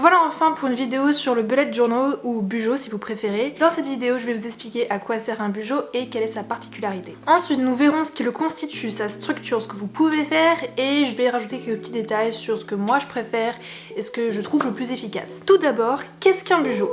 voilà enfin pour une vidéo sur le bullet journal ou bujo si vous préférez. Dans cette vidéo, je vais vous expliquer à quoi sert un bujo et quelle est sa particularité. Ensuite, nous verrons ce qui le constitue, sa structure, ce que vous pouvez faire et je vais rajouter quelques petits détails sur ce que moi je préfère et ce que je trouve le plus efficace. Tout d'abord, qu'est-ce qu'un bujo ?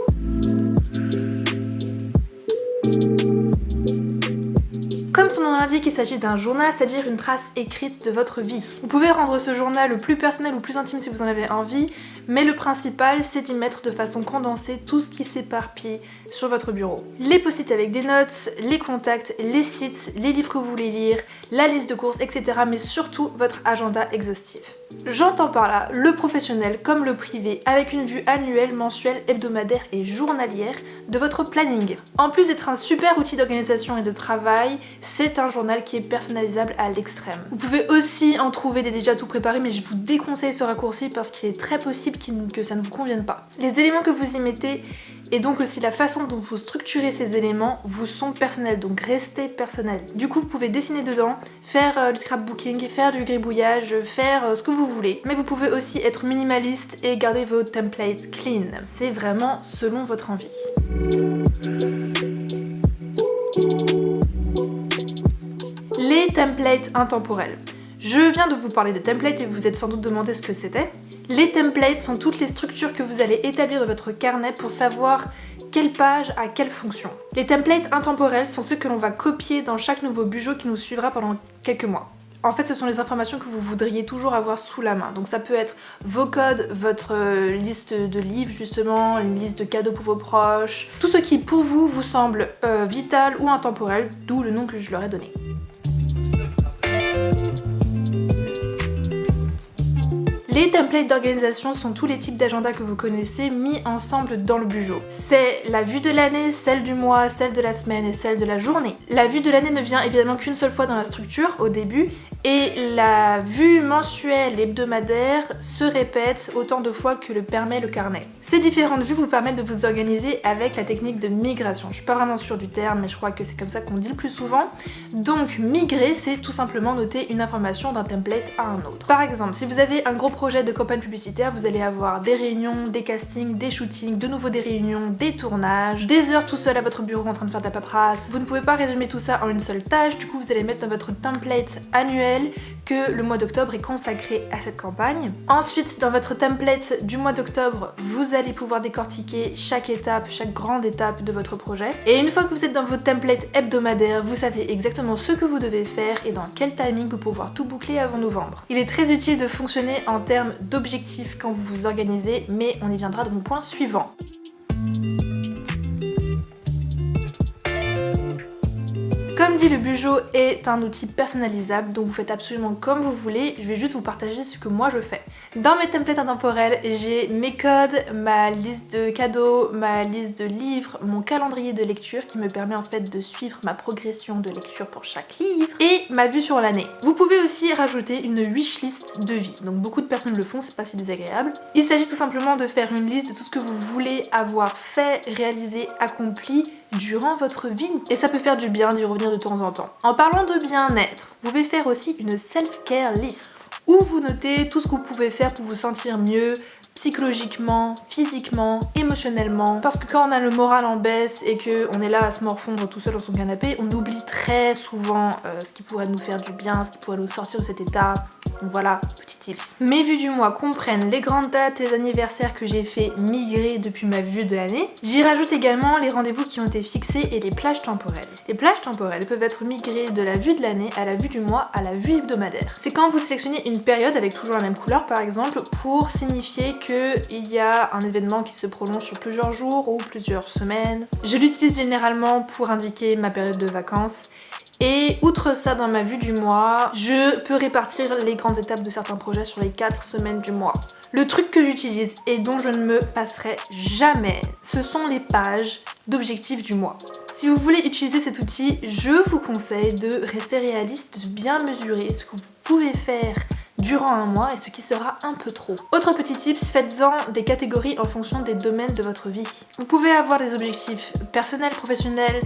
Comme son nom l'indique, il s'agit d'un journal, c'est-à-dire une trace écrite de votre vie. Vous pouvez rendre ce journal le plus personnel ou plus intime si vous en avez envie, mais le principal c'est d'y mettre de façon condensée tout ce qui s'éparpille sur votre bureau. Les post-it avec des notes, les contacts, les sites, les livres que vous voulez lire, la liste de courses, etc. mais surtout votre agenda exhaustif. J'entends par là le professionnel comme le privé avec une vue annuelle, mensuelle, hebdomadaire et journalière de votre planning. En plus d'être un super outil d'organisation et de travail, c'est un journal qui est personnalisable à l'extrême. Vous pouvez aussi en trouver des déjà tout préparés, mais je vous déconseille ce raccourci parce qu'il est très possible que ça ne vous convienne pas. Les éléments que vous y mettez et donc aussi la façon dont vous structurez ces éléments vous sont personnels, donc restez personnel. Du coup, vous pouvez dessiner dedans, faire du scrapbooking, faire du gribouillage, faire ce que vous voulez. Mais vous pouvez aussi être minimaliste et garder vos templates clean. C'est vraiment selon votre envie. Les templates intemporels. Je viens de vous parler de templates et vous vous êtes sans doute demandé ce que c'était. Les templates sont toutes les structures que vous allez établir dans votre carnet pour savoir quelle page a quelle fonction. Les templates intemporels sont ceux que l'on va copier dans chaque nouveau bujo qui nous suivra pendant quelques mois. En fait, ce sont les informations que vous voudriez toujours avoir sous la main. Donc ça peut être vos codes, votre liste de livres justement, une liste de cadeaux pour vos proches, tout ce qui pour vous vous semble vital ou intemporel, d'où le nom que je leur ai donné. Les templates d'organisation sont tous les types d'agendas que vous connaissez mis ensemble dans le bujo. C'est la vue de l'année, celle du mois, celle de la semaine et celle de la journée. La vue de l'année ne vient évidemment qu'une seule fois dans la structure, au début, et la vue mensuelle et hebdomadaire se répète autant de fois que le permet le carnet. Ces différentes vues vous permettent de vous organiser avec la technique de migration. Je suis pas vraiment sûre du terme, mais je crois que c'est comme ça qu'on dit le plus souvent. Donc migrer, c'est tout simplement noter une information d'un template à un autre. Par exemple, si vous avez un gros projet de campagne publicitaire, vous allez avoir des réunions, des castings, des shootings, de nouveau des réunions, des tournages, des heures tout seul à votre bureau en train de faire de la paperasse. Vous ne pouvez pas résumer tout ça en une seule tâche, du coup vous allez mettre dans votre template annuel que le mois d'octobre est consacré à cette campagne. Ensuite, dans votre template du mois d'octobre, vous allez pouvoir décortiquer chaque étape, chaque grande étape de votre projet. Et une fois que vous êtes dans votre template hebdomadaire, vous savez exactement ce que vous devez faire et dans quel timing pour pouvoir tout boucler avant novembre. Il est très utile de fonctionner en termes d'objectifs quand vous vous organisez, mais on y viendra dans mon point suivant. Comme dit, le bujo est un outil personnalisable, donc vous faites absolument comme vous voulez. Je vais juste vous partager ce que moi je fais. Dans mes templates intemporels, j'ai mes codes, ma liste de cadeaux, ma liste de livres, mon calendrier de lecture qui me permet en fait de suivre ma progression de lecture pour chaque livre et ma vue sur l'année. Vous pouvez aussi rajouter une wishlist de vie. Donc beaucoup de personnes le font, c'est pas si désagréable. Il s'agit tout simplement de faire une liste de tout ce que vous voulez avoir fait, réalisé, accompli durant votre vie. Et ça peut faire du bien d'y revenir de temps en temps. En parlant de bien-être, vous pouvez faire aussi une self-care list où vous notez tout ce que vous pouvez faire pour vous sentir mieux psychologiquement, physiquement, émotionnellement. Parce que quand on a le moral en baisse et qu'on est là à se morfondre tout seul dans son canapé, on oublie très souvent ce qui pourrait nous faire du bien, ce qui pourrait nous sortir de cet état. Donc voilà, petit tips. Mes vues du mois comprennent les grandes dates, les anniversaires que j'ai fait migrer depuis ma vue de l'année. J'y rajoute également les rendez-vous qui ont été fixés et les plages temporelles. Les plages temporelles peuvent être migrées de la vue de l'année à la vue du mois à la vue hebdomadaire. C'est quand vous sélectionnez une période avec toujours la même couleur par exemple pour signifier qu'il y a un événement qui se prolonge sur plusieurs jours ou plusieurs semaines. Je l'utilise généralement pour indiquer ma période de vacances. Et outre ça, dans ma vue du mois, je peux répartir les grandes étapes de certains projets sur les 4 semaines du mois. Le truc que j'utilise et dont je ne me passerai jamais, ce sont les pages d'objectifs du mois. Si vous voulez utiliser cet outil, je vous conseille de rester réaliste, de bien mesurer ce que vous pouvez faire durant un mois et ce qui sera un peu trop. Autre petit tips, faites-en des catégories en fonction des domaines de votre vie. Vous pouvez avoir des objectifs personnels, professionnels,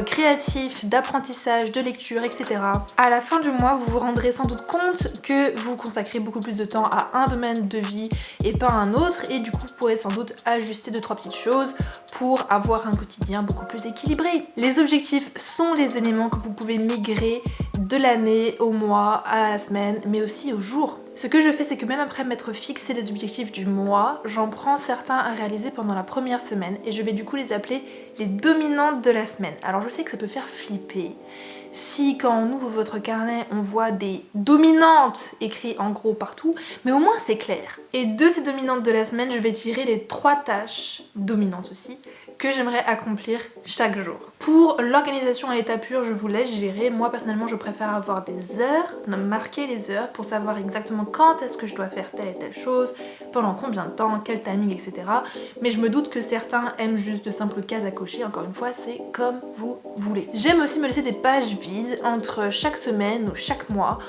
créatifs, d'apprentissage, de lecture, etc. À la fin du mois, vous vous rendrez sans doute compte que vous consacrez beaucoup plus de temps à un domaine de vie et pas à un autre, et du coup vous pourrez sans doute ajuster 2-3 petites choses pour avoir un quotidien beaucoup plus équilibré. Les objectifs sont les éléments que vous pouvez migrer de l'année au mois, à la semaine, mais aussi au jour. Ce que je fais, c'est que même après m'être fixé les objectifs du mois, j'en prends certains à réaliser pendant la première semaine et je vais du coup les appeler les dominantes de la semaine. Alors je sais que ça peut faire flipper. Si quand on ouvre votre carnet, on voit des dominantes écrites en gros partout, mais au moins c'est clair. Et de ces dominantes de la semaine, je vais tirer les 3 tâches, dominantes aussi, que j'aimerais accomplir chaque jour. Pour l'organisation à l'état pur, je vous laisse gérer. Moi personnellement, je préfère avoir des heures, marquer les heures pour savoir exactement quand est-ce que je dois faire telle et telle chose, pendant combien de temps, quel timing, etc. Mais je me doute que certains aiment juste de simples cases à cocher. Encore une fois, c'est comme vous voulez. J'aime aussi me laisser des pages vides entre chaque semaine ou chaque mois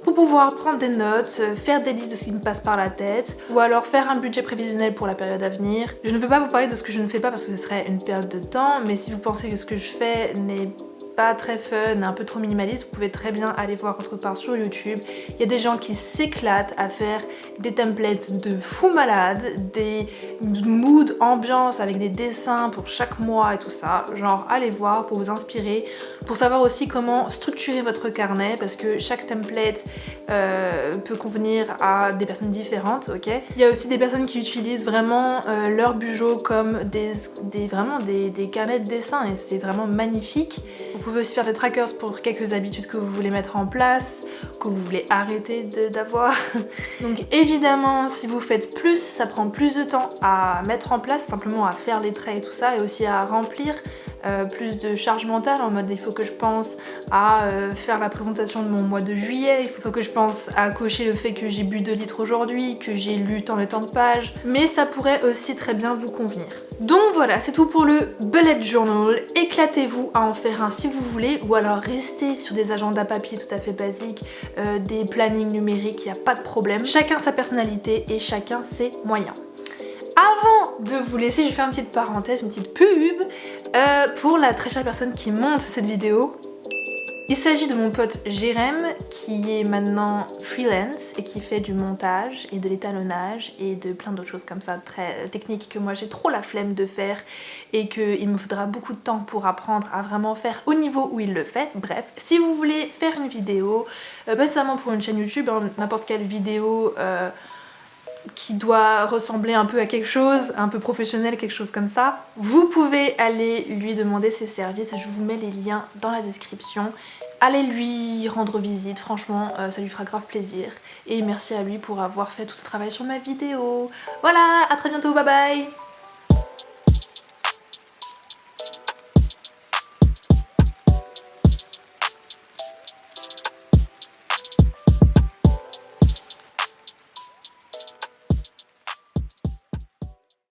pour pouvoir prendre des notes, faire des listes de ce qui me passe par la tête, ou alors faire un budget prévisionnel pour la période à venir. Je ne peux pas vous parler de ce que je ne fais pas parce que ce serait une perte de temps, mais si vous pensez que ce que je fais n'est pas très fun, un peu trop minimaliste, vous pouvez très bien aller voir autre part sur YouTube. Il y a des gens qui s'éclatent à faire des templates de fou malade, des moods, ambiance avec des dessins pour chaque mois et tout ça. Genre allez voir pour vous inspirer, pour savoir aussi comment structurer votre carnet parce que chaque template peut convenir à des personnes différentes, ok. Il y a aussi des personnes qui utilisent vraiment leur bujo comme vraiment des carnets de dessin et c'est vraiment magnifique. Vous pouvez aussi faire des trackers pour quelques habitudes que vous voulez mettre en place, que vous voulez arrêter d'avoir. Donc évidemment, si vous faites plus, ça prend plus de temps à mettre en place, simplement à faire les traits et tout ça, et aussi à remplir plus de charge mentale en mode il faut que je pense à faire la présentation de mon mois de juillet, il faut que je pense à cocher le fait que j'ai bu 2 litres aujourd'hui, que j'ai lu tant et tant de pages, mais ça pourrait aussi très bien vous convenir. Donc voilà, c'est tout pour le bullet journal. Éclatez-vous à en faire un si vous voulez, ou alors restez sur des agendas papier tout à fait basiques, des plannings numériques, il n'y a pas de problème. Chacun sa personnalité et chacun ses moyens. Avant de vous laisser, je vais faire une petite parenthèse, une petite pub pour la très chère personne qui monte cette vidéo. Il s'agit de mon pote Jérém qui est maintenant freelance et qui fait du montage et de l'étalonnage et de plein d'autres choses comme ça très techniques que moi j'ai trop la flemme de faire et qu'il me faudra beaucoup de temps pour apprendre à vraiment faire au niveau où il le fait. Bref, si vous voulez faire une vidéo, pas nécessairement pour une chaîne YouTube, hein, n'importe quelle vidéo qui doit ressembler un peu à quelque chose, un peu professionnel, quelque chose comme ça, vous pouvez aller lui demander ses services, je vous mets les liens dans la description. Allez lui rendre visite, franchement ça lui fera grave plaisir. Et merci à lui pour avoir fait tout ce travail sur ma vidéo. Voilà, à très bientôt, bye bye.